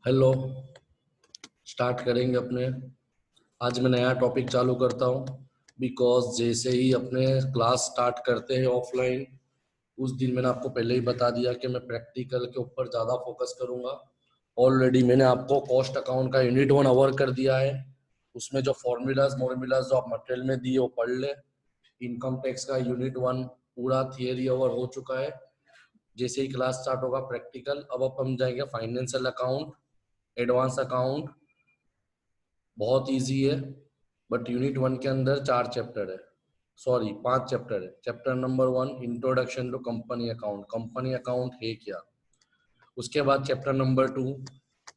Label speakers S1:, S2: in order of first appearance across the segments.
S1: Hello, start करेंगे अपने। आज मैं नया टॉपिक चालू करता हूँ बिकॉज जैसे ही अपने क्लास स्टार्ट करते हैं ऑफलाइन, उस दिन मैंने आपको पहले ही बता दिया कि मैं प्रैक्टिकल के ऊपर ज़्यादा फोकस करूँगा। ऑलरेडी मैंने आपको कॉस्ट अकाउंट का यूनिट 1 अवर कर दिया है। उसमें जो फॉर्मूलाज जो आप मटेरियल में दिए वो पढ़ ले। इनकम टैक्स का यूनिट 1 पूरा थियरी अवर हो चुका है। जैसे ही क्लास स्टार्ट होगा प्रैक्टिकल, अब हम जाएंगे फाइनेंशियल अकाउंट, एडवांस अकाउंट। बहुत इजी है, बट यूनिट 1 के अंदर 4 चैप्टर है, सॉरी 5 चैप्टर है। Chapter number 1 introduction to company account, company account है क्या। उसके बाद chapter number 2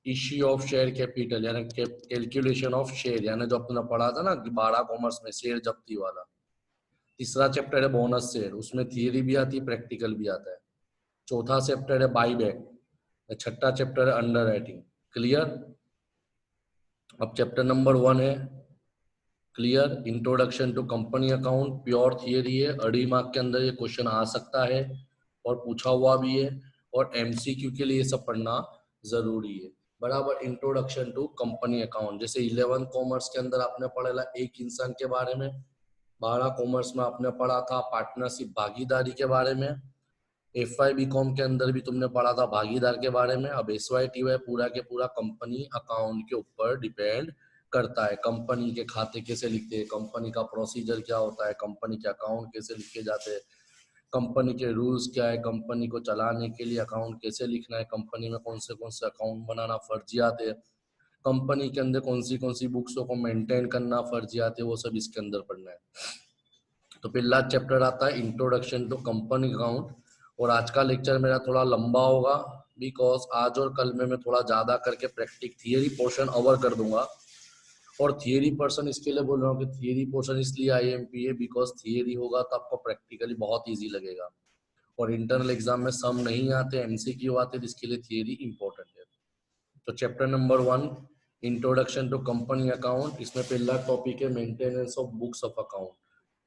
S1: issue of share capital यानी कैलकुलेशन ऑफ शेयर, यानी जो अपना पढ़ा था ना 12 कॉमर्स में शेयर जब्ती वाला। तीसरा चैप्टर है बोनस शेयर, उसमें थियरी भी आती है प्रैक्टिकल भी आता है। चौथा चैप्टर है बाई बैक। छठा चैप्टर है अंडर राइटिंग। क्लियर। अब चैप्टर नंबर 1 है clear, introduction to company account, pure theory है। अड़ी मार्क के अंदर ये क्वेश्चन आ सकता है और पूछा हुआ भी है, और एमसीक्यू के लिए ये सब पढ़ना जरूरी है। बराबर। इंट्रोडक्शन टू कंपनी अकाउंट, जैसे 11 कॉमर्स के अंदर आपने पढ़ा एक इंसान के बारे में, 12 कॉमर्स में आपने पढ़ा था पार्टनरशिप भागीदारी के बारे में, FY BCom के अंदर भी तुमने पढ़ा था भागीदार के बारे में। अब SYTY पूरा के पूरा कंपनी अकाउंट के ऊपर डिपेंड करता है। कंपनी के खाते कैसे लिखते हैं, कंपनी का प्रोसीजर क्या होता है, कंपनी के अकाउंट कैसे लिखे जाते हैं, कंपनी के रूल्स क्या है, कंपनी को चलाने के लिए अकाउंट कैसे लिखना है, कंपनी में कौन से अकाउंट बनाना फर्जियात है, कंपनी के अंदर कौन सी बुक्सों को मेंटेन करना फर्जियात है, वो सब इसके अंदर पढ़ना है। तो पहला चैप्टर आता है इंट्रोडक्शन टू कंपनी अकाउंट। और आज का लेक्चर मेरा थोड़ा लंबा होगा बिकॉज आज और कल में मैं थोड़ा ज्यादा करके प्रैक्टिक थियरी पोर्शन अवर कर दूंगा। और थियरी पोर्शन इसके लिए बोल रहा हूँ कि थियरी पोर्शन इसलिए IMP है बिकॉज थियरी होगा तो आपको प्रैक्टिकली बहुत ईजी लगेगा, और इंटरनल एग्जाम में सम नहीं आते, MCQ आते, तो इसके लिए थियरी इंपॉर्टेंट है। तो chapter number 1 introduction to company account, इसमें पहला टॉपिक है maintenance of books of account.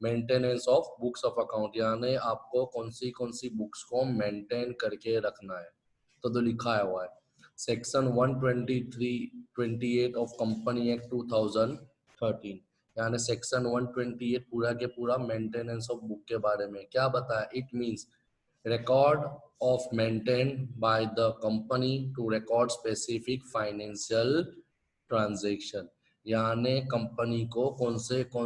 S1: Maintenance of books of account यानी आपको कौन सी बुक्स को मेंटेन करके रखना है। तो लिखा है हुआ है सेक्शन 123-28 ऑफ कंपनी एक्ट 2013, यानी सेक्शन 128 पूरा के पूरा मेंटेनेंस ऑफ बुक के बारे में क्या बताया। It means record of maintained by the company to record specific financial transaction, यानी कंपनी को कौन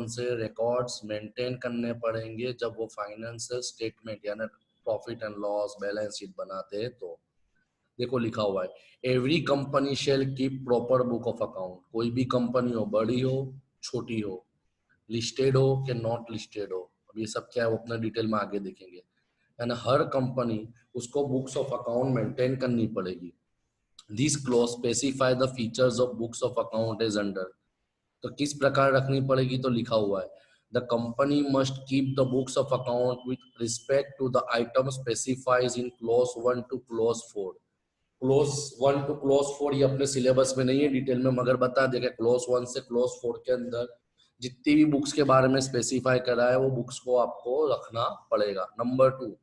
S1: से रिकॉर्ड्स मेंटेन करने पड़ेंगे जब वो फाइनेंशियल स्टेटमेंट यानी profit and loss balance sheet बनाते हैं। तो देखो लिखा हुआ है every company shall keep proper book of account. कोई भी कंपनी हो, बड़ी हो छोटी हो, लिस्टेड हो कि नॉट लिस्टेड हो, अब ये सब क्या है वो अपना डिटेल में आगे देखेंगे। यानी हर कंपनी उसको बुक्स ऑफ अकाउंट मेंटेन करनी पड़ेगी। This clause specify the features of books of account as under. तो किस प्रकार रखनी पड़ेगी, तो लिखा हुआ है the company must keep the books of account with respect to the item specifies in clause 1 to clause 4। Clause 1 to clause 4 ये अपने सिलेबस में नहीं है डिटेल में, मगर बता देगा क्लॉज 1 से क्लॉज 4 के अंदर जितनी भी बुक्स के बारे में स्पेसिफाई करा है वो बुक्स को आपको रखना पड़ेगा। Number 2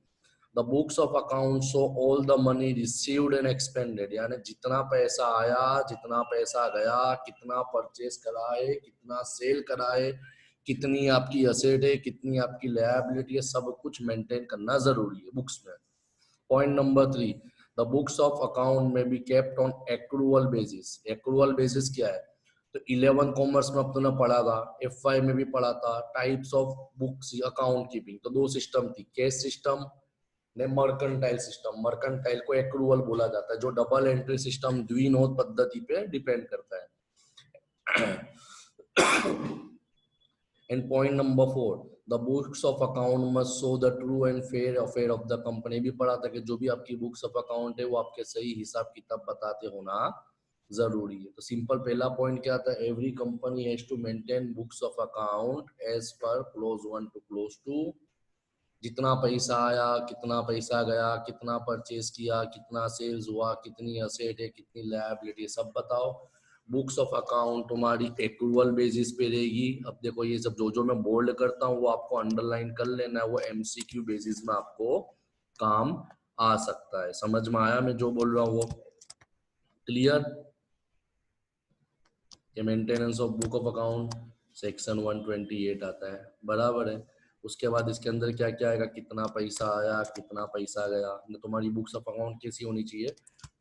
S1: the books of account show all the money received and expanded, यानी जितना पैसा आया, जितना पैसा गया, कितना परचेस करा है, कितना सेल करा है, कितनी आपकी असेट है, कितनी आपकी लायबिलिटी है, सब कुछ मेंटेन करना जरूरी है बुक्स में। Point number 3 the books of account में be kept on accrual basis. Accrual basis क्या है, तो 11 कॉमर्स में अब तूने पढ़ा था, FY में भी पढ़ा था types of books account keeping. तो 2 सिस्टम थी, कैश सिस्टम ने मर्केंटाइल सिस्टम। मर्केंटाइल को एक्रूअल बोला जाता है, जो डबल एंट्री सिस्टम द्विनोद पद्धति पे डिपेंड करता है। And point number 4 the books of account must show the true and fair affair of the company. भी पढ़ा था कि जो भी आपकी बुक्स ऑफ अकाउंट है वो आपके सही हिसाब किताब बताते होना जरूरी है। तो सिंपल पहला पॉइंट क्या था, every company has to maintain books of account as per clause 1 to clause 2। जितना पैसा आया, कितना पैसा गया, कितना परचेज किया, कितना सेल्स हुआ, कितनी असेट है, कितनी लायबिलिटी, सब बताओ। बुक्स ऑफ अकाउंट तुम्हारी एक्रूअल बेसिस पे रहेगी। अब देखो ये सब जो मैं बोल्ड करता हूँ वो आपको अंडरलाइन कर लेना है, वो MCQ बेसिस में आपको काम आ सकता है। समझ में आया मैं जो बोल रहा हूँ वो? क्लियर। ये maintenance of book of account section 128 आता है, बराबर है। उसके बाद इसके अंदर क्या क्या आएगा, कितना पैसा आया, कितना पैसा गया। तुम्हारी बुक्स ऑफ अकाउंट कैसी होनी चाहिए,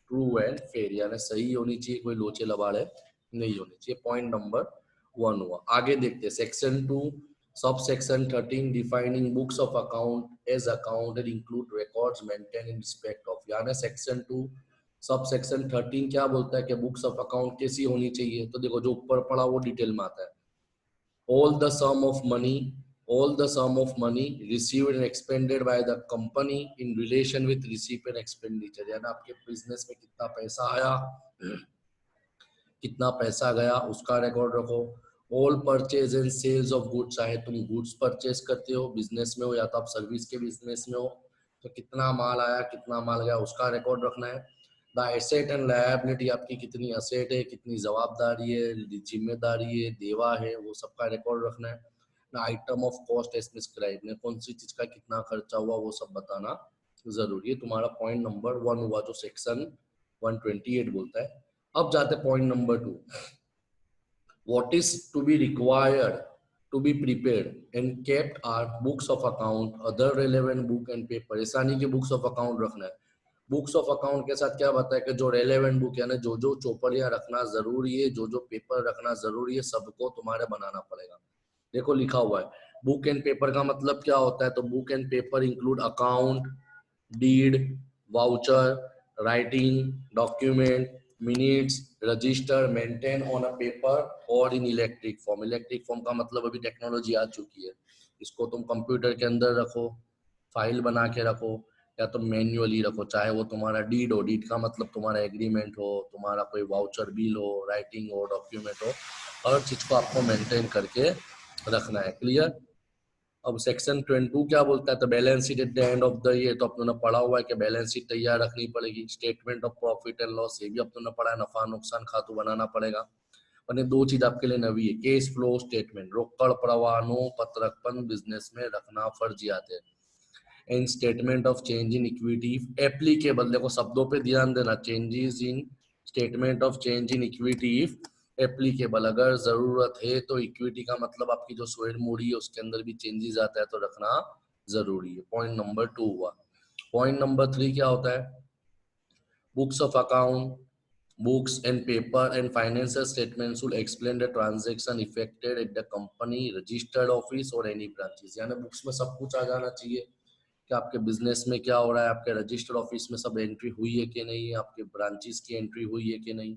S1: ट्रू एंड फेयर, यानी सही होनी चाहिए, कोई लोचे लबाड़े नहीं होनी चाहिए। पॉइंट नंबर 1 हुआ। आगे देखते हैं section 2 sub section 13 defining books of account as account and include records maintain in respect of, यानी सेक्शन 2 सब सेक्शन 13 क्या बोलता है कि बुक्स ऑफ अकाउंट कैसी होनी चाहिए। तो देखो जो ऊपर पढ़ा वो डिटेल में आता है। all the sum of money all the sum of money received and expended by the company in relation with receipt and expenditure, यानी आपके बिजनेस में कितना पैसा आया कितना पैसा गया उसका रिकॉर्ड रखो। All purchase and sales of goods, चाहे तुम गुड्स परचेज करते हो बिजनेस में हो या तो आप सर्विस के बिजनेस में हो, तो कितना माल आया कितना माल गया उसका रिकॉर्ड रखना है। द एसेट एंड लायबिलिटी, आपकी कितनी असेट है, कितनी जवाबदारी है, जिम्मेदारी है, देवा है, वो सबका रिकॉर्ड रखना है। Item of cost as prescribe, ने कौन सी चीज का कितना खर्चा हुआ वो सब बताना जरूरी है। तुम्हारा पॉइंट नंबर 1 हुआ जो सेक्शन 128 बोलता है। अब जाते point number 2, what is to be required to be prepared and kept are books of account, other relevant book and paper। ऐसा नहीं कि बुक्स ऑफ अकाउंट रखना है, बुक्स ऑफ अकाउंट के साथ क्या बताया कि जो रेलेवेंट बुक यानी जो जो चौपड़ियां रखना जरूरी है, जो जो पेपर रखना जरूरी है, सबको तुम्हारे बनाना पड़ेगा। देखो लिखा हुआ है बुक एंड पेपर का मतलब क्या होता है, तो book and paper include account, deed, voucher, writing, document, minutes, register maintain on a paper और in electric form. Electric form का मतलब अभी टेक्नोलॉजी आ चुकी है, इसको तुम कंप्यूटर के अंदर रखो, फाइल बना के रखो, या तो मैन्युअली रखो, चाहे वो तुम्हारा डीड हो, डीड का मतलब तुम्हारा एग्रीमेंट हो, तुम्हारा कोई वाउचर बिल हो, राइटिंग हो, डॉक्यूमेंट हो, हर चीज को आपको मेंटेन करके रखना है। क्लियर। अब सेक्शन 22 क्या बोलता है, तो balance sheet at the end of the year, तो अपने पढ़ा हुआ है कि बैलेंस शीट तैयार रखनी पड़ेगी। Statement of profit and loss, ये भी अपने पढ़ा है, नफा नुकसान खातू बनाना पड़ेगा। और दो चीज आपके लिए नवी है, केस फ्लो स्टेटमेंट, रोकड़ प्रवाहों पत्रकपन बिजनेस में रखना फर्जियात है। And statement of change in equity applicable, देखो शब्दों पे ध्यान देना, changes in statement of change in equity applicable, अगर जरूरत है तो इक्विटी का मतलब आपकी जो शेयर मूड़ी है उसके अंदर भी चेंजेस आता है तो रखना जरूरी है। पॉइंट नंबर 2 हुआ। पॉइंट नंबर 3 क्या होता है, books of account, books and paper and financial statements should explain the transaction effected at the company registered office or any branches, यानी बुक्स में सब कुछ आ जाना चाहिए कि आपके बिजनेस में क्या हो रहा है, आपके रजिस्टर्ड ऑफिस में सब एंट्री हुई है कि नहीं, आपके ब्रांचेस की एंट्री हुई है कि नहीं।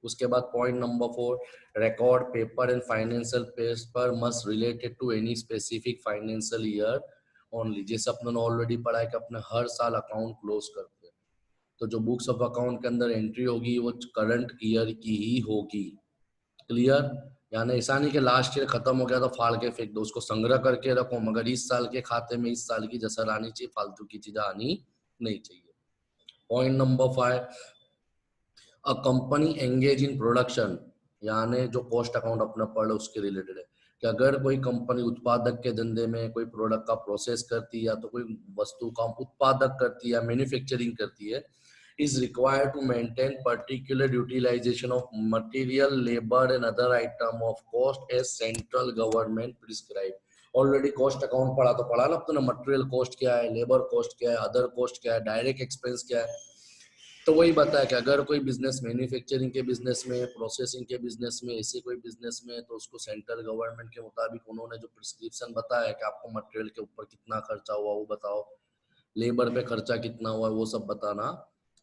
S1: उसके बाद point number 4, record paper and financial paper must related to any specific financial year only, जैसे अपने ऑलरेडी पढ़ा है कि अपने हर साल अकाउंट क्लोज करते हैं, तो जो बुक्स ऑफ अकाउंट के अंदर एंट्री होगी वो करंट ईयर की ही होगी। क्लियर। यानी ऐसा नहीं कि लास्ट ईयर खत्म हो गया तो फाड़ के फेंक दो, उसको संग्रह करके रखो, मगर इस साल के खाते में इस साल की जसर आनी चाहिए, फालतू की चीजें आनी नहीं चाहिए। Point number 5, a company engage in production, यानी जो कॉस्ट अकाउंट अपना पढ़ उसके रिलेटेड है कि अगर कोई कंपनी उत्पादक के धंधे में कोई प्रोडक्ट का प्रोसेस करती है या तो कोई वस्तु का उत्पादक करती है या मैन्युफैक्चरिंग करती है, is required to maintain particular utilization of material, labor and other item of cost as central government prescribe। Already cost account पढ़ा तो पढ़ा ना अपने, मटेरियल कॉस्ट क्या है, लेबर कॉस्ट क्या है, अदर कॉस्ट क्या है, डायरेक्ट एक्सपेंस क्या है। तो वही बताया कि अगर कोई बिजनेस मैन्युफैक्चरिंग के बिजनेस में, प्रोसेसिंग के बिजनेस में, ऐसे कोई बिजनेस में, तो उसको सेंट्रल गवर्नमेंट के मुताबिक उन्होंने जो प्रिस्क्रिप्शन बताया है कि आपको मटेरियल के ऊपर कितना खर्चा हुआ वो बताओ, लेबर पे खर्चा कितना हुआ वो सब बताना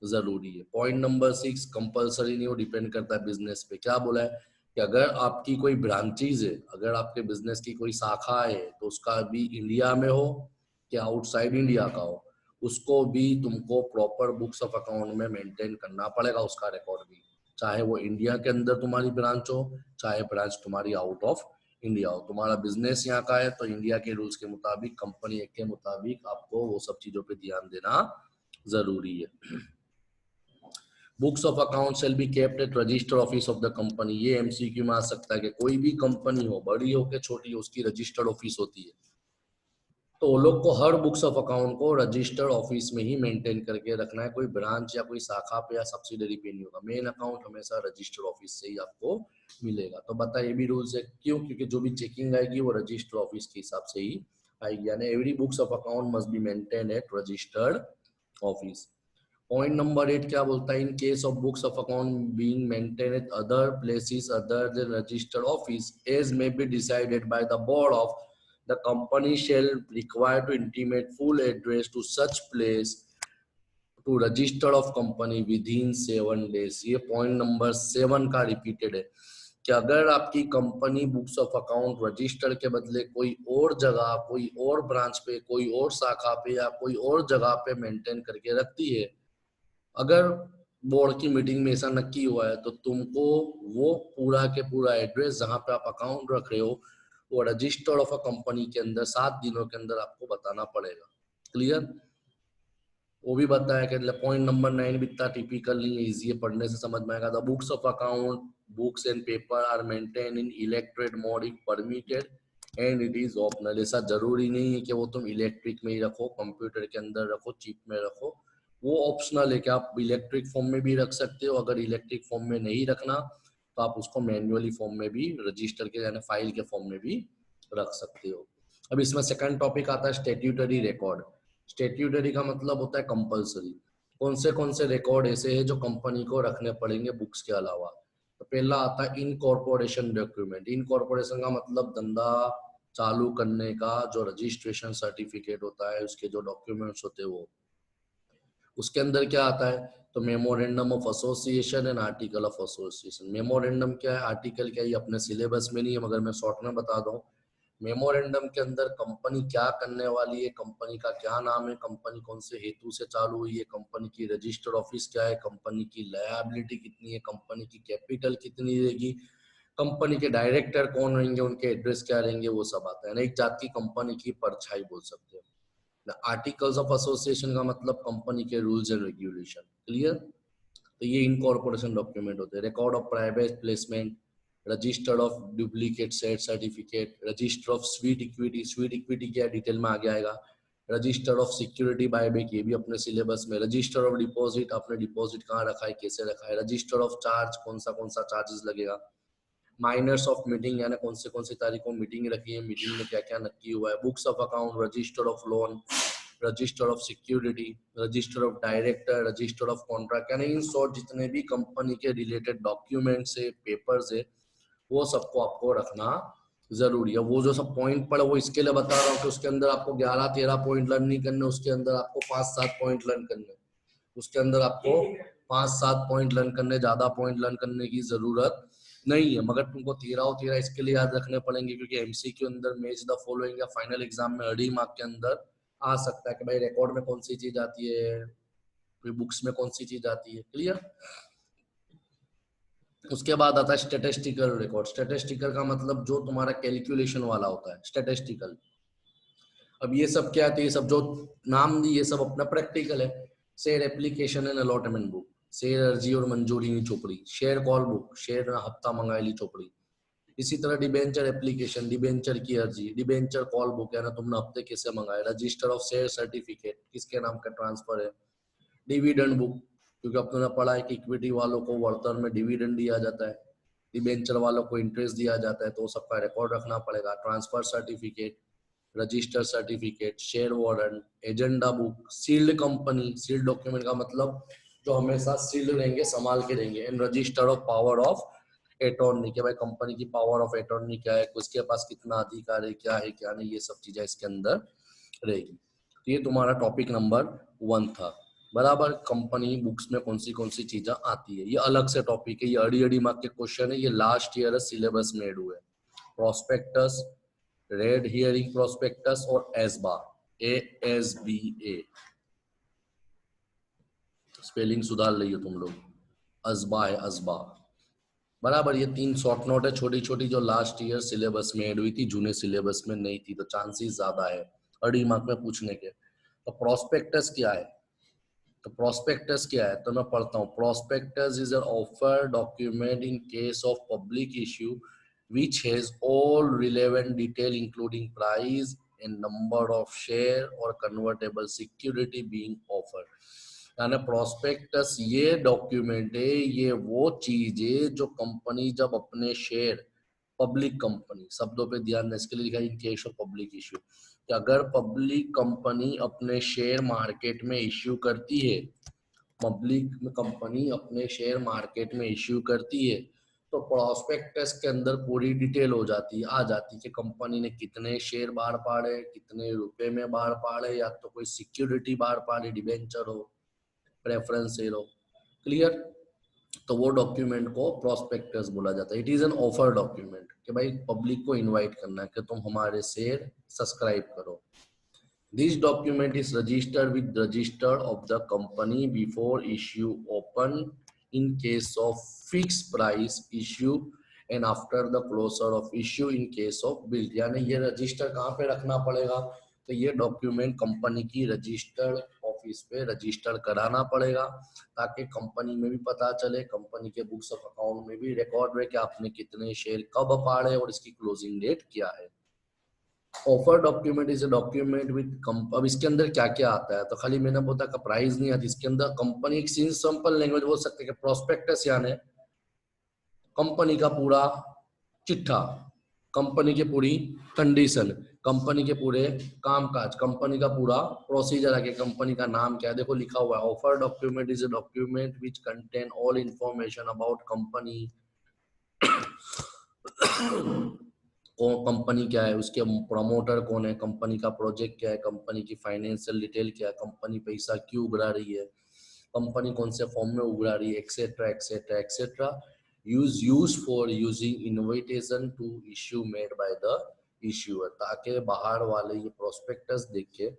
S1: जरूरी है। पॉइंट नंबर 6, कंपलसरी नहीं, वो डिपेंड करता है बिजनेस पे। क्या बोला है कि अगर आपकी कोई ब्रांचेज है, अगर आपके बिजनेस की कोई शाखा है तो उसका भी इंडिया में हो या आउटसाइड इंडिया का हो, उसको भी तुमको प्रॉपर बुक्स ऑफ अकाउंट में मेंटेन करना पड़ेगा, उसका रिकॉर्ड भी, चाहे वो इंडिया के अंदर तुम्हारी ब्रांच हो, चाहे ब्रांच तुम्हारी आउट ऑफ इंडिया हो। तुम्हारा बिजनेस यहाँ का है तो इंडिया के रूल्स के मुताबिक, कंपनी एक्ट के मुताबिक आपको वो सब चीजों पे ध्यान देना जरूरी है। Books of account shall be kept at register office of the company, ये एमसीक्यू में आ सकता है कि कोई भी कंपनी हो, बड़ी हो के छोटी हो, उसकी रजिस्टर्ड ऑफिस होती है। तो वो लोग को हर बुक्स ऑफ अकाउंट को रजिस्टर्ड ऑफिस में ही मेंटेन करके रखना है, कोई ब्रांच या कोई शाखा पे या सब्सिडरी पे नहीं होगा। मेन अकाउंट हमेशा रजिस्टर्ड ऑफिस से ही आपको मिलेगा। तो बता, ये भी रूल्स है, क्यों? क्योंकि जो भी चेकिंग आएगी वो रजिस्टर्ड ऑफिस के हिसाब से ही आएगी, यानी every books of account must be maintain at registered office. Point number 8 क्या बोलता है? In case of books of account being maintain at other places other than registered office as may be decided by the board of the company shall require to intimate full address to such place to register of company within 7 days। ये point number 7 का repeated है कि अगर आपकी company books of account register के बदले कोई और जगह, कोई और ब्रांच पे, कोई और शाखा पे या कोई और जगह पे मेंटेन करके रखती है, अगर बोर्ड की मीटिंग में ऐसा नक्की हुआ है तो तुमको वो पूरा के पूरा एड्रेस जहां पे आप अकाउंट रख रहे हो वो रजिस्टर्ड ऑफ अ कंपनी के अंदर 7 दिनों के अंदर आपको बताना पड़ेगा। क्लियर? वो भी बताया कि पॉइंट नंबर 9 भी इतना टिपिकल नहीं है, इजी है, पढ़ने से समझ में आएगा। The books of account books and paper are maintain in electronic mode if permitted and it is optional. ऐसा जरूरी नहीं है कि वो तुम इलेक्ट्रिक में ही रखो, कंप्यूटर के अंदर रखो, चिप में रखो, वो ऑप्शनल है कि आप इलेक्ट्रिक फॉर्म में भी रख सकते हो। अगर इलेक्ट्रिक फॉर्म में नहीं रखना तो आप उसको मैन्युअली फॉर्म में भी, रजिस्टर के यानी फाइल के फॉर्म में भी रख सकते हो। अब इसमें सेकंड टॉपिक आता है स्टैट्यूटरी रिकॉर्ड। स्टैट्यूटरी का मतलब होता है कंपलसरी। कौन से रिकॉर्ड ऐसे हैं जो कंपनी को रखने पड़ेंगे बुक्स के अलावा? तो पहला आता है इनकॉर्पोरेशन डॉक्यूमेंट। इनकॉर्पोरेशन का मतलब धंधा चालू करने का जो रजिस्ट्रेशन सर्टिफिकेट होता है, उसके जो डॉक्यूमेंट्स होते हैं वो। उसके अंदर क्या आता है? तो memorandum of association and article of association. Memorandum क्या है, आर्टिकल क्या है, ये अपने सिलेबस में नहीं है मगर मैं शॉर्ट में बता दूं। मेमोरेंडम के अंदर कंपनी क्या करने वाली है, कंपनी का क्या नाम है, कंपनी कौन से हेतु से चालू हुई है, कंपनी की रजिस्टर्ड ऑफिस क्या है, कंपनी की लायबिलिटी कितनी है, कंपनी की कैपिटल कितनी रहेगी, कंपनी के डायरेक्टर कौन रहेंगे, उनके एड्रेस क्या रहेंगे, वो सब आता है। एक जात की कंपनी की परछाई बोल सकते हैं। आर्टिकल्स ऑफ एसोसिएशन का मतलब कंपनी के रूल्स एंड रेगुलेशन। क्लियर? तो ये इनकॉर्पोरेशन डॉक्यूमेंट होते हैं। Record of private placement, registered of duplicate set certificate, register of sweet equity. Sweet equity क्या डिटेल में आगे आएगा। रजिस्टर ऑफ सिक्योरिटी बायबैक, ये भी अपने सिलेबस में। रजिस्टर ऑफ डिपॉजिट, आपने डिपॉजिट कहाँ रखा है, कैसे रखा है। रजिस्टर ऑफ चार्ज, कौन सा चार्जेस लगेगा। माइनर्स ऑफ मीटिंग, यानी कौन सी तारीख को मीटिंग रखी है, मीटिंग में क्या क्या नक्की हुआ है। Books of account, register of loan, register of security, register of director, register of contract, यानी इन शॉर्ट जितने भी कंपनी के रिलेटेड डॉक्यूमेंट्स है, पेपर्स है, वो सबको आपको रखना जरूरी है। वो जो सब पॉइंट पड़ा वो इसके लिए बता रहा हूँ कि उसके अंदर आपको 11-13 पॉइंट लर्न नहीं करने, उसके अंदर आपको 5-7 पॉइंट लर्न करने, उसके अंदर आपको 5-7 पॉइंट लर्न करने, ज्यादा पॉइंट लर्न करने की जरूरत नहीं है। मगर तुमको 13 और 13 इसके लिए याद रखने पड़ेंगे क्योंकि एमसी के अंदर मैच द फॉलोइंग या फाइनल एग्जाम में अड़ी मार्क के अंदर आ सकता है कि भाई रिकॉर्ड में कौन सी चीज आती है, फिर बुक्स में कौन सी चीज आती है। क्लियर? उसके बाद आता है स्टेटिस्टिकल रिकॉर्ड। स्टेटिस्टिकल का मतलब जो तुम्हारा कैलकुलेशन वाला होता है, स्टेटिस्टिकल। अब ये सब क्या है, ये सब जो नाम दी ये सब अपना प्रैक्टिकल है। Share application and allotment book, share अर्जी और मंजूरी की चोपड़ी। शेयर कॉल बुक, शेयर हफ्ता मंगाई चोपड़ी। इसी तरह डिबेंचर एप्लीकेशन, डिबेंचर की अर्जी, डिबेंचर कॉल बुक यानी तुमने हफ्ते कैसे मंगाए। रजिस्टर ऑफ शेयर सर्टिफिकेट, किसके नाम का ट्रांसफर है। डिविडेंड बुक, क्योंकि अपने पढ़ा है कि इक्विटी वालों को वर्तन में डिविडेंड दिया जाता है, डिबेंचर वालों को इंटरेस्ट दिया जाता है, तो सबका रिकॉर्ड रखना पड़ेगा। Transfer certificate, register certificate, share warrant, agenda book, sealed company. Sealed document का मतलब जो हमेशा सील्ड रहेंगे, संभाल के रहेंगे। And register of power of attorney, के भाई कंपनी की पावर ऑफ अटॉर्नी क्या है, उसके पास कितना अधिकार है, क्या है क्या नहीं, ये सब चीजें इसके अंदर रहेगी। तो ये तुम्हारा टॉपिक नंबर 1 था। बराबर, कंपनी बुक्स में कौन सी चीजें आती है, ये अलग से टॉपिक है, ये अड़ी मार्क के क्वेश्चन है, ये लास्ट ईयर सिलेबस में ऐड हुए। प्रोस्पेक्टस, रेड हियरिंग प्रोस्पेक्टस और एसबा, ASBA, स्पेलिंग सुधार लियो तुम लोग, असबा है असबा। बराबर, ये 3 शॉर्ट नोट है छोटी छोटी जो लास्ट ईयर सिलेबस में ऐड हुई थी, जूने सिलेबस में नहीं थी, तो चांसेस ज्यादा है अड़ी मार्क में पूछने के। तो प्रोस्पेक्टस क्या है, तो प्रोस्पेक्टस क्या है, तो मैं पढ़ता हूँ। Prospectus is an offer document in case of public issue which has all relevant detail including price, and number of share or convertible security being offered। यानी प्रोस्पेक्टस ये डॉक्यूमेंट है, ये वो चीज है जो कंपनी जब अपने शेयर, पब्लिक कंपनी शब्दों पे ध्यान दें, इसके लिए लिखा है in case of public issue, कि अगर पब्लिक कंपनी अपने शेयर मार्केट में इश्यू करती है, पब्लिक कंपनी अपने शेयर मार्केट में इश्यू करती है, तो प्रोस्पेक्टस के अंदर पूरी डिटेल हो जाती है, आ जाती है कि कंपनी ने कितने शेयर बाहर पाड़े, कितने रुपए में बाहर पाड़े, या तो कोई सिक्योरिटी बाहर पाड़ी, डिबेंचर हो, प्रेफरेंस शेयर हो। क्लियर? तो वो डॉक्यूमेंट को प्रोस्पेक्टस बोला जाता है। It is an offer document कि भाई पब्लिक को इनवाइट करना है कि तुम हमारे शेयर सब्सक्राइब करो। This document is registered with register of the company before issue open in case of fixed price issue and after the closure of issue in case of bill। यानी ये register कहाँ पे रखना पड़ेगा? तो ये document company की registered office पे रजिस्टर कराना पड़ेगा, ताकि कंपनी में भी पता चले, कंपनी के बुक्स ऑफ अकाउंट में भी रिकॉर्ड रहे कि आपने कितने शेयर कब पाड़े और इसकी क्लोजिंग डेट क्या है। Offer document is a document with, अब इसके अंदर क्या क्या आता है? तो खाली मैंने बोला का प्राइस नहीं आती, इसके अंदर कंपनी एक सिंपल लैंग्वेज बोल सकते हैं कि प्रोस्पेक्टस यानी कंपनी का पूरा चिट्ठा, कंपनी की पूरी कंडीशन, कंपनी के पूरे कामकाज, कंपनी का पूरा प्रोसीजर है कि कंपनी का नाम क्या है। देखो लिखा हुआ है, offer document is a document which contain all information about company, company क्या है, उसके प्रमोटर कौन है, कंपनी का प्रोजेक्ट क्या है, कंपनी की फाइनेंशियल डिटेल क्या है, कंपनी पैसा क्यों उगरा रही है, कंपनी कौन से फॉर्म में उगरा रही है, etcetera etcetera etcetera. Use for using invitation to issue made by the issuer, ताकि बाहर वाले ये प्रोस्पेक्टस देख के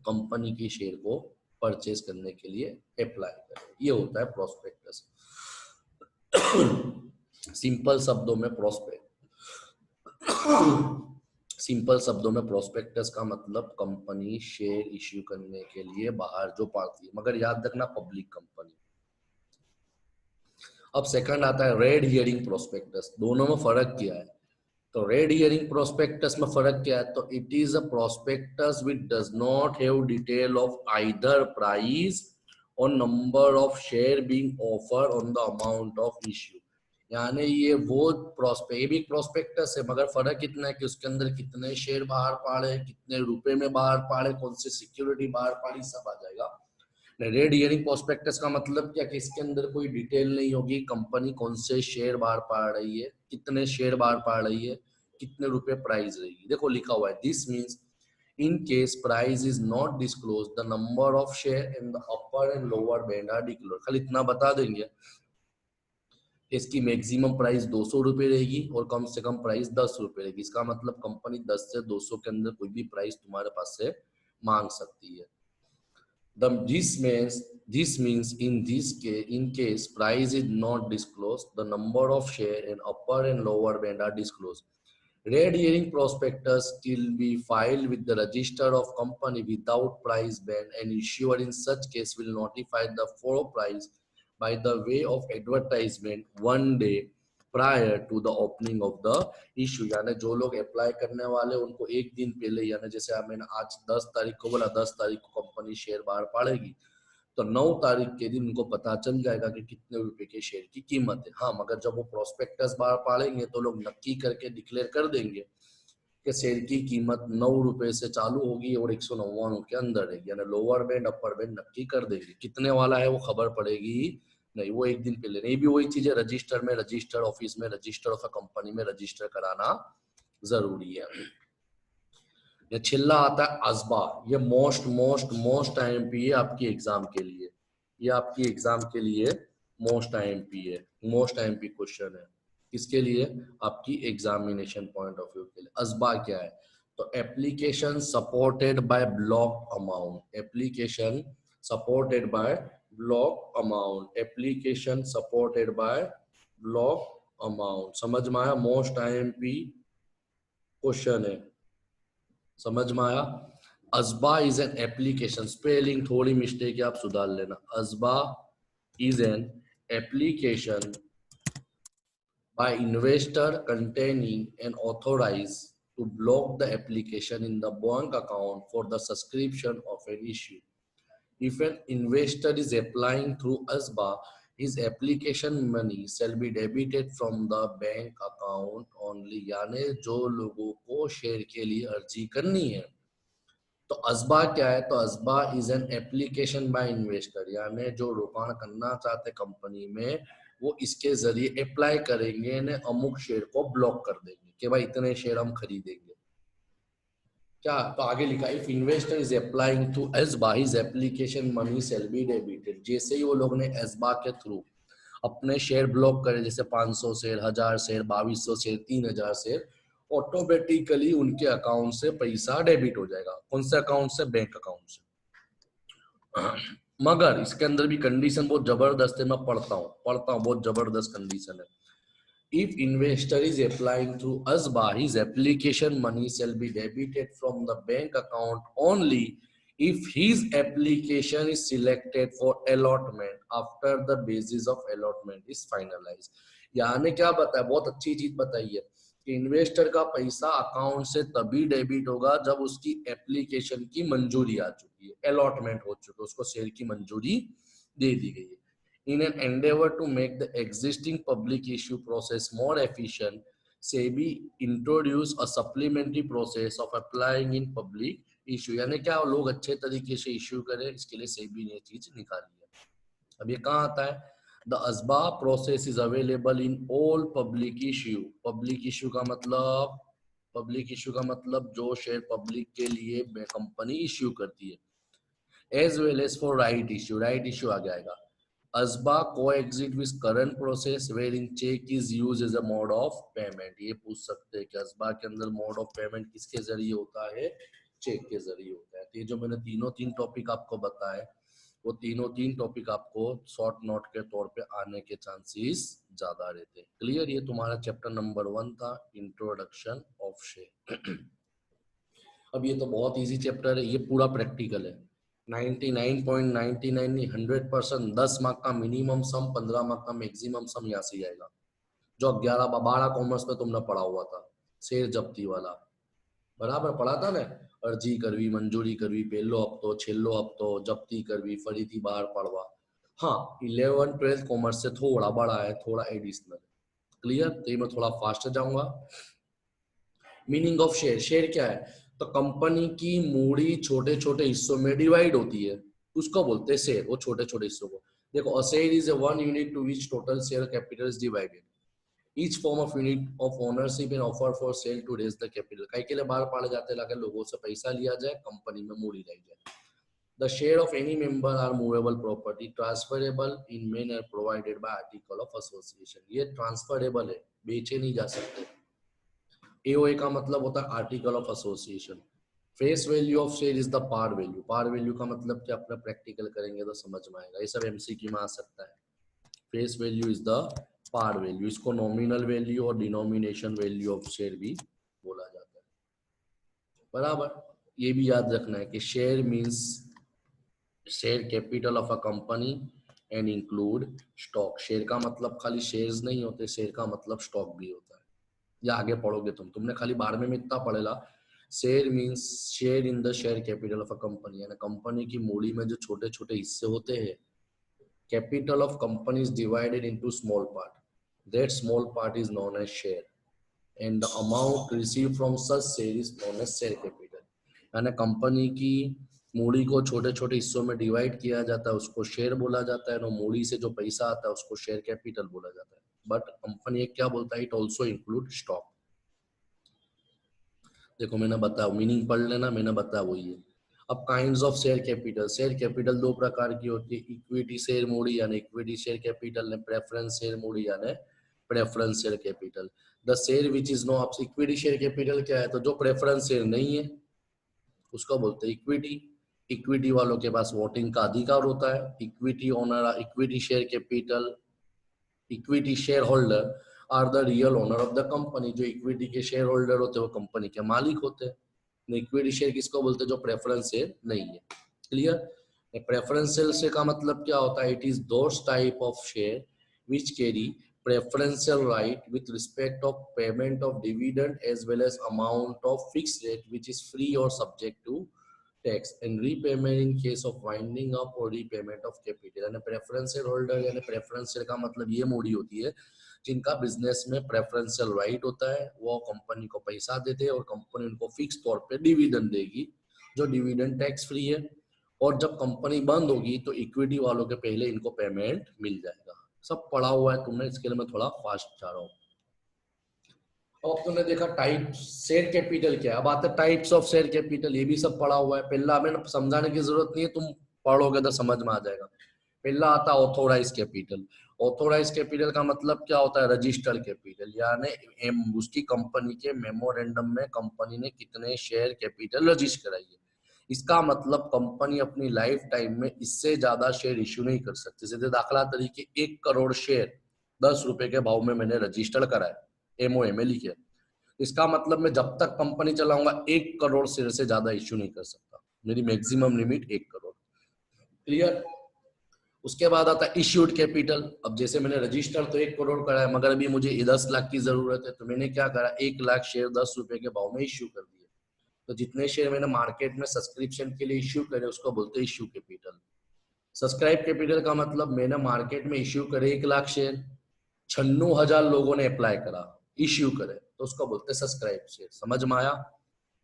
S1: कंपनी की शेयर को परचेज करने के लिए अप्लाई करें। ये होता है प्रोस्पेक्टस। सिंपल शब्दों में प्रोस्पेक्टस का मतलब कंपनी शेयर इश्यू करने के लिए बाहर जो पाती है, मगर याद रखना पब्लिक कंपनी। अब सेकंड आता है रेड हियरिंग प्रोस्पेक्टस। दोनों में फर्क क्या है? तो रेड हियरिंग प्रोस्पेक्टस में फर्क क्या है? तो it is a prospectus which does not have detail of either price और number of share being offer on the amount of issue. यानी ये वो प्रोस्पेक्टस है, मगर फर्क इतना है कि उसके अंदर कितने शेयर बाहर पाड़े, कितने रुपए में बाहर पाड़े, कौन सी सिक्योरिटी बाहर पाड़ी, सब आ जाएगा। रेड हियरिंग प्रोस्पेक्टस का मतलब क्या कि इसके अंदर कोई डिटेल नहीं होगी, कंपनी कौन से शेयर बाहर पाड़ रही है, कितने शेयर बाहर पाड़ रही है, कितने रुपए प्राइस रहेगी। देखो लिखा हुआ है, this means in case price is not disclosed the number of share in the upper and lower band are declared। खाली इतना बता देंगे, इसकी मैक्सिमम प्राइस 200 रुपए रहेगी और कम से कम प्राइस 10 रुपए रहेगी। इसका मतलब कंपनी 10 से 200 के अंदर कोई भी प्राइस तुम्हारे पास से मांग सकती है। This means in case price is not disclosed, the number of share in upper and lower band are disclosed। Red hearing prospectus will be filed with the register of company without price band, and issuer in such case will notify the floor price by the way of advertisement 1 day prior to the opening of the issue। यानी जो लोग apply करने वाले उनको एक दिन पहले, यानी जैसे मैंने आज 10 तारीख को बोला, 10 तारीख को कंपनी शेयर बाहर पाड़ेगी, तो 9 तारीख के दिन उनको पता चल जाएगा कि कितने रुपए के शेयर की कीमत है। हाँ, मगर जब वो प्रोस्पेक्टस बाहर पाड़ेंगे तो लोग नक्की करके डिक्लेयर कर देंगे कि शेयर की कीमत 9 रुपए से चालू होगी और 199 के अंदर रहेगी, यानी लोअर बैंड अपर बैंड नक्की कर देंगे। कितने वाला है वो खबर पड़ेगी नहीं, वो एक दिन पहले नहीं। भी वही चीज है, रजिस्टर में, रजिस्टर ऑफिस में, रजिस्टर ऑफ अ कंपनी में रजिस्टर कराना जरूरी है। ये छिल्ला आता है अजबा। ये मोस्ट आईएमपी है आपकी एग्जाम के लिए, ये आपकी एग्जाम के लिए मोस्ट आईएमपी है, मोस्ट आईएमपी क्वेश्चन है। किसके लिए? आपकी एग्जामिनेशन पॉइंट ऑफ व्यू के लिए। अजबा क्या है? तो application supported by block amount, application supported by block amount, application supported by block amount. समझ में आया? मोस्ट आईएमपी क्वेश्चन है, समझ में आया? ASBA is an application, spelling थोड़ी मिस्टेक है, आप सुधार लेना। ASBA is an application by investor containing an authorized to block the application in the bank account for the subscription of an issue. If an investor is applying through ASBA, his application money shall be debited from the bank account only. यानी जो लोगों को share के लिए अर्जी करनी है, तो असबा क्या है? तो ASBA is an application by investor, यानी जो रोकाण करना चाहते कंपनी में वो इसके जरिए अप्लाई करेंगे ने अमुक शेयर को ब्लॉक कर देंगे कि भाई इतने शेयर हम खरीदेंगे। क्या? तो आगे लिखा if investor is applying to ASBA his application money shall be debited. जैसे ही वो लोग ने एसबा के थ्रू अपने शेयर ब्लॉक करे, जैसे 500 share, 1000 share, 2200 share, 3000 share, automatically उनके अकाउंट से पैसा डेबिट हो जाएगा। कौन से अकाउंट से? बैंक अकाउंट से। मगर इसके अंदर भी कंडीशन बहुत जबरदस्त है, मैं पढ़ता हूँ, बहुत जबरदस्त कंडीशन है। If investor is applying through ASBA, his application money shall be debited from the bank account only if his application is selected for allotment after the basis of allotment is finalized. यानी क्या बताया? बहुत अच्छी चीज बताई है कि investor का पैसा अकाउंट से तभी डेबिट होगा जब उसकी एप्लीकेशन की मंजूरी आ चुकी है, अलॉटमेंट हो चुकी है, उसको शेयर की मंजूरी दे दी गई है। In an endeavor to make the existing public issue process more efficient, SEBI introduced a supplementary process of applying in public issue. यानी क्या लोग अच्छे तरीके से इश्यू करें, इसके लिए SEBI ने चीज निकाली है। अब ये कहाँ आता है? The ASBA process is available in all public issue. Public issue का मतलब जो शेयर पब्लिक के लिए कंपनी इश्यू करती है, as well as for right issue. right issue आ जाएगा। ASBA coexist with current process wherein check is used as a mode of payment. ये पूछ सकते हैं कि ASBA के अंदर मोड ऑफ पेमेंट किसके जरिए होता है? चेक के जरिए होता है। तो ये जो मैंने तीन टॉपिक आपको बताए, वो तीन टॉपिक आपको शॉर्ट नोट के तौर पे आने के चांसेस ज्यादा रहते हैं। क्लियर? ये तुम्हारा चैप्टर नंबर 1 था, इंट्रोडक्शन ऑफ शेयर। अब ये तो बहुत इजी चैप्टर है, ये पूरा प्रैक्टिकल है। 99.99 100%, 10 मार्क का मिनिमम सम, 15 मार्क का मैक्सिमम सम यहाँ से आएगा। जो 11-12 कॉमर्स में तुमने पढ़ा हुआ था, शेर जब्ती वाला, बराबर पढ़ा था ना? अर्जी करवी, मंजूरी करवी, पहलो हफ्तो, छेल्लो हफ्तो, जब्ती करवी, फरीथी बाहर पड़वा। हाँ, 11-12 कॉमर्स से थोड़ा बड़ा है, थोड़ा एडिशनल। क्लियर? तो ये मैं थोड़ा फास्ट जाऊंगा। मीनिंग ऑफ शेयर, शेयर क्या है? तो कंपनी की मूड़ी छोटे छोटे हिस्सों में डिवाइड होती है, उसको बोलते हैं शेयर। वो छोटे छोटे हिस्सों को देखो, a share is a one unit to which total share capital is divided, each form of unit of ownership and offer for sale to raise the capital. कई के लिए बाहर पाड़े जाते लगे, लोगों से पैसा लिया जाए, कंपनी में मूड़ी लाई जाए। The share of any member are movable property transferable in manner provided by article of association. ये ट्रांसफरेबल है, बेचे नहीं जा सकते। एओए का मतलब होता है article of association. Face value of share is the par value. Par value का मतलब क्या? अपना प्रैक्टिकल करेंगे तो समझ में आएगा, ये सब एमसीक्यू में आ सकता है। Face value is the par value, इसको नॉमिनल वैल्यू और डिनोमिनेशन वैल्यू ऑफ शेयर भी बोला जाता है, बराबर। ये भी याद रखना है कि share means share capital of a company and include stock. Share का मतलब खाली शेयर्स नहीं होते, शेयर का मतलब स्टॉक भी होता है। या आगे पढ़ोगे तुमने खाली 12वें में इतना पढ़ेला, share means share in the share capital of a company, यानी कंपनी की मूड़ी में जो छोटे छोटे हिस्से होते हैं, capital of company is divided into small part, that small part is known as share and the amount receive from such share is known as share capital. यानी कंपनी की मूड़ी को छोटे छोटे हिस्सों में डिवाइड किया जाता है, उसको शेयर बोला जाता है, और मूड़ी से जो पैसा आता है उसको शेयर कैपिटल बोला जाता है। बट कंपनी एक क्या बोलता है? It also include stock. देखो मैंने बताया, मीनिंग पढ़ लेना, मैंने बताया वही है। अब kinds of share capital, share capital दो प्रकार की होती है, इक्विटी शेयर मूड़ी यानी इक्विटी शेयर कैपिटल ने प्रेफरेंस शेयर मूड़ी यानी preference share capital. The share which is known, equity share capital क्या है? तो जो प्रेफरेंस शेयर नहीं है उसको बोलते हैं इक्विटी। इक्विटी वालों के पास वोटिंग का अधिकार होता है। Equity owner, equity share capital, equity share holder are the real owner of the company. जो इक्विटी के शेयर होल्डर होते हैं वो कंपनी के मालिक होते हैं। इक्विटी शेयर किसको बोलते हैं? जो प्रेफरेंस शेयर नहीं है। क्लियर? प्रेफरेंस शेयर का मतलब क्या होता है? It is those type of share which carry preferential right with respect of payment of dividend as well as amount of fixed rate which is free or subject to tax and repayment in case of winding up or repayment of capital. यानी preferential holder यानी preferential का मतलब ये Moody होती है जिनका business में preferential right होता है, वो कंपनी को पैसा देते हैं और कंपनी उनको फिक्स तौर पे डिविडेंड देगी जो डिविडेंड टैक्स फ्री है, और जब कंपनी बंद होगी तो इक्विटी वालों के पहले इनको पेमेंट मिल जाएगा। सब पढ़ा हुआ है तुमने, इसके लिए मैं थोड़ा फास्ट जा रहा हूँ। अब तुमने देखा टाइप शेयर कैपिटल क्या है, अब आता है टाइप्स ऑफ शेयर कैपिटल, ये भी सब पढ़ा हुआ है, पहला हमें समझाने की जरूरत नहीं है, तुम पढ़ोगे तो समझ में आ जाएगा। पहला आता है ऑथोराइज कैपिटल। ऑथोराइज कैपिटल का मतलब क्या होता है? रजिस्टर्ड कैपिटल, यानी उसकी कंपनी के मेमोरेंडम में कंपनी ने कितने शेयर कैपिटल रजिस्टर कराई है। इसका मतलब कंपनी अपनी लाइफ टाइम में इससे ज्यादा शेयर इश्यू नहीं कर सकती। सीधे दाखला तरीके 1 करोड़ शेयर 10 रुपए के भाव में मैंने रजिस्टर कराया, एमओए में लिखे, इसका मतलब मैं जब तक कंपनी चलाऊंगा 1 करोड़ शेयर से ज्यादा इश्यू नहीं कर सकता, मेरी मैक्सिमम लिमिट 1 करोड़। क्लियर? उसके बाद आता है इश्यूड कैपिटल। अब जैसे मैंने रजिस्टर तो 1 करोड़ कराया, मगर अभी मुझे 10 लाख की जरूरत है, तो मैंने क्या करा, 1 लाख शेयर 10 रुपए के भाव में इश्यू कर दिए। तो जितने शेयर मैंने मार्केट में सब्सक्रिप्शन के लिए इश्यू करे उसको बोलते हैं इश्यू कैपिटल। सब्सक्राइब कैपिटल का मतलब मैंने मार्केट में इश्यू करे 1 लाख शेयर, 96,000 लोगों ने अप्लाई करा, इश्यू करे, तो उसको बोलते हैं सब्सक्राइब शेयर। समझ में आया?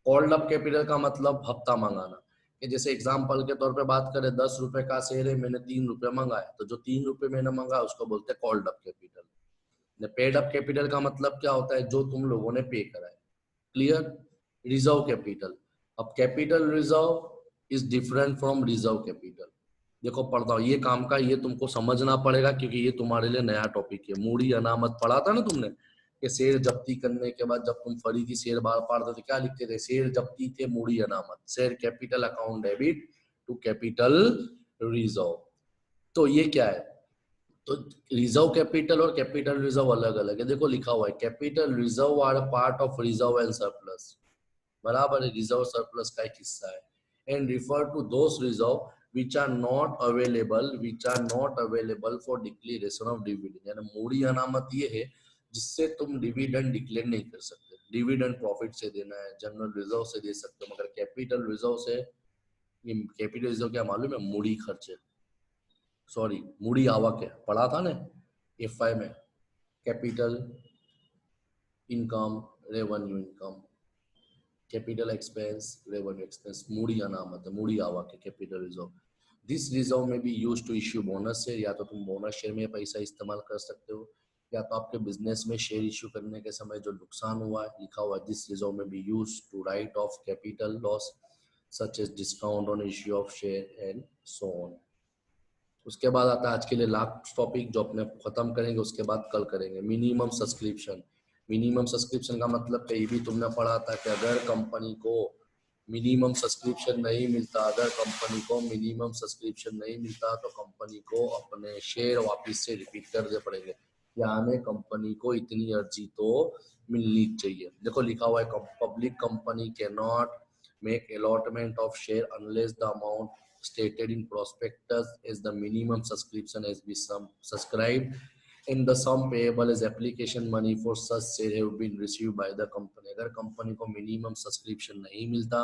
S1: कॉल्ड अप कैपिटल का मतलब हफ्ता मंगाना, कि जैसे एग्जाम्पल के तौर पे बात करें 10 रुपए का शेयर है, मैंने 3 रुपए मंगाए, तो जो 3 रुपए मैंने मंगाया उसको बोलते हैं called up capital. Paid up capital का मतलब क्या होता है? जो तुम लोगों ने पे करा है। क्लियर? Reserve capital. अब capital reserve is different from reserve capital. देखो पढ़ता हूँ, ये काम का ये तुमको समझना पड़ेगा क्योंकि ये तुम्हारे लिए नया टॉपिक है। मूडी अनामत पढ़ा था ना तुमने, कि शेयर जब्ती करने के बाद जब तुम फरीदी शेयर बार पाड़ते थे क्या लिखते थे? शेयर जब्ती थे मूडी अनामत, share capital account debit to capital reserve. तो ये क्या है? तो रिजर्व कैपिटल और कैपिटल रिजर्व अलग अलग है। देखो लिखा हुआ है capital reserve are part of reserve and surplus, बराबर है, रिजर्व सरप्लस का एक हिस्सा है, and refer to those reserve which are not available for declaration of dividend। यानी मूडी अनामत ये है जिससे तुम डिविडेंड डिक्लेयर नहीं कर सकते। डिविडेंड प्रॉफिट से देना है, जनरल रिजर्व से दे सकते हो, मगर कैपिटल रिजर्व से, ये कैपिटल रिजर्व क्या मालूम है? मूडी खर्चे, सॉरी मूडी आवक है, पढ़ा था ना एफआई में, capital income revenue income, capital expense revenue expense, मूडी अनामत है, मूडी आवक है कैपिटल रिजर्व। दिस रिजर्व में be use to issue bonus share, या तो तुम बोनस शेयर में पैसा इस्तेमाल कर सकते हो, या तो आपके बिजनेस में शेयर इश्यू करने के समय जो नुकसान हुआ है, लिखा हुआ है दिस रिजर्व में be use to write off capital loss such as discount on issue of share and so on. उसके बाद आता है आज के लिए लास्ट टॉपिक जो अपने खत्म करेंगे, उसके बाद कल करेंगे, मिनिमम सब्सक्रिप्शन। मिनिमम सब्सक्रिप्शन का मतलब कहीं भी तुमने पढ़ा था कि अगर कंपनी को मिनिमम सब्सक्रिप्शन नहीं मिलता, अगर कंपनी को मिनिमम सब्सक्रिप्शन नहीं मिलता तो कंपनी को अपने शेयर वापस से रिपीट करने पड़ेंगे, यानी कंपनी को इतनी अर्जी तो मिलनी चाहिए। देखो लिखा हुआ है public company can not make allotment of share unless the amount stated in prospectus is the minimum subscription has been subscribed and the sum payable as application money for such share have been received by the company। अगर company को minimum subscription नहीं मिलता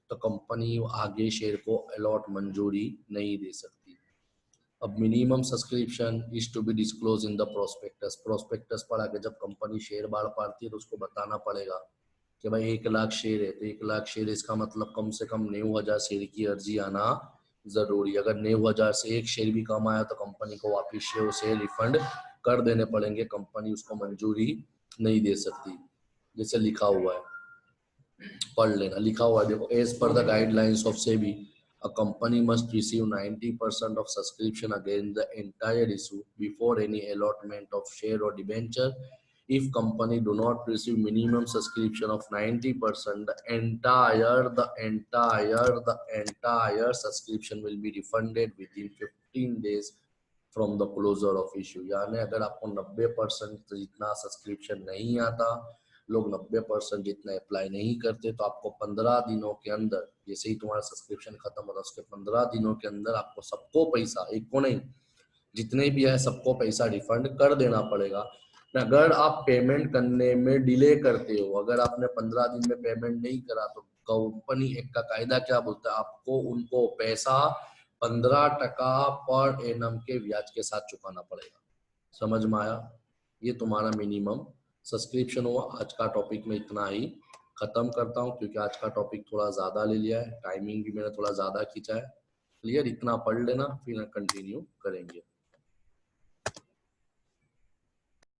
S1: तो company आगे share को allot मंजूरी नहीं दे सकती। अब minimum subscription is to be disclose in the prospectus. Prospectus पढ़ा के जब कंपनी शेयर बाढ़ पाती है तो उसको बताना पड़ेगा कि भाई 1 लाख शेयर है तो 1 लाख शेयर, इसका मतलब कम से कम 90,000 शेयर की अर्जी आना जरूरी। अगर 90,000 से एक शेयर भी कम आया तो कंपनी को वापिस शेयर रिफंड कर देने पड़ेंगे, कंपनी उसको मंजूरी नहीं दे सकती। जैसे लिखा हुआ है, पढ़ लेना, लिखा हुआ है देखो, as per the guidelines of SEBI a company must receive 90% of subscription against the entire issue before any allotment of share or debenture. If company do not receive minimum subscription of 90%, the entire subscription will be refunded within 15 days from the closure of issue। यानी अगर आपको 90% जितना subscription नहीं आता, लोग 90% जितना apply नहीं करते, तो आपको 15 दिनों के अंदर, जैसे ही तुम्हारा सब्सक्रिप्शन खत्म होता है उसके 15 दिनों के अंदर आपको सबको पैसा, एक को नहीं, जितने भी है सबको पैसा रिफंड कर देना पड़ेगा। अगर आप पेमेंट करने में डिले करते हो, अगर आपने 15 दिन में पेमेंट नहीं करा तो कंपनी एक का कायदा क्या बोलता है, आपको उनको पैसा 15% पर एनम के ब्याज के साथ चुकाना पड़ेगा। समझ में आया? ये तुम्हारा मिनिमम सब्सक्रिप्शन हुआ। आज का टॉपिक में इतना ही खत्म करता हूँ, क्योंकि आज का टॉपिक थोड़ा ज़्यादा ले लिया है, टाइमिंग भी मैंने थोड़ा ज़्यादा खींचा है। क्लियर? इतना पढ़ लेना, फिर कंटिन्यू करेंगे।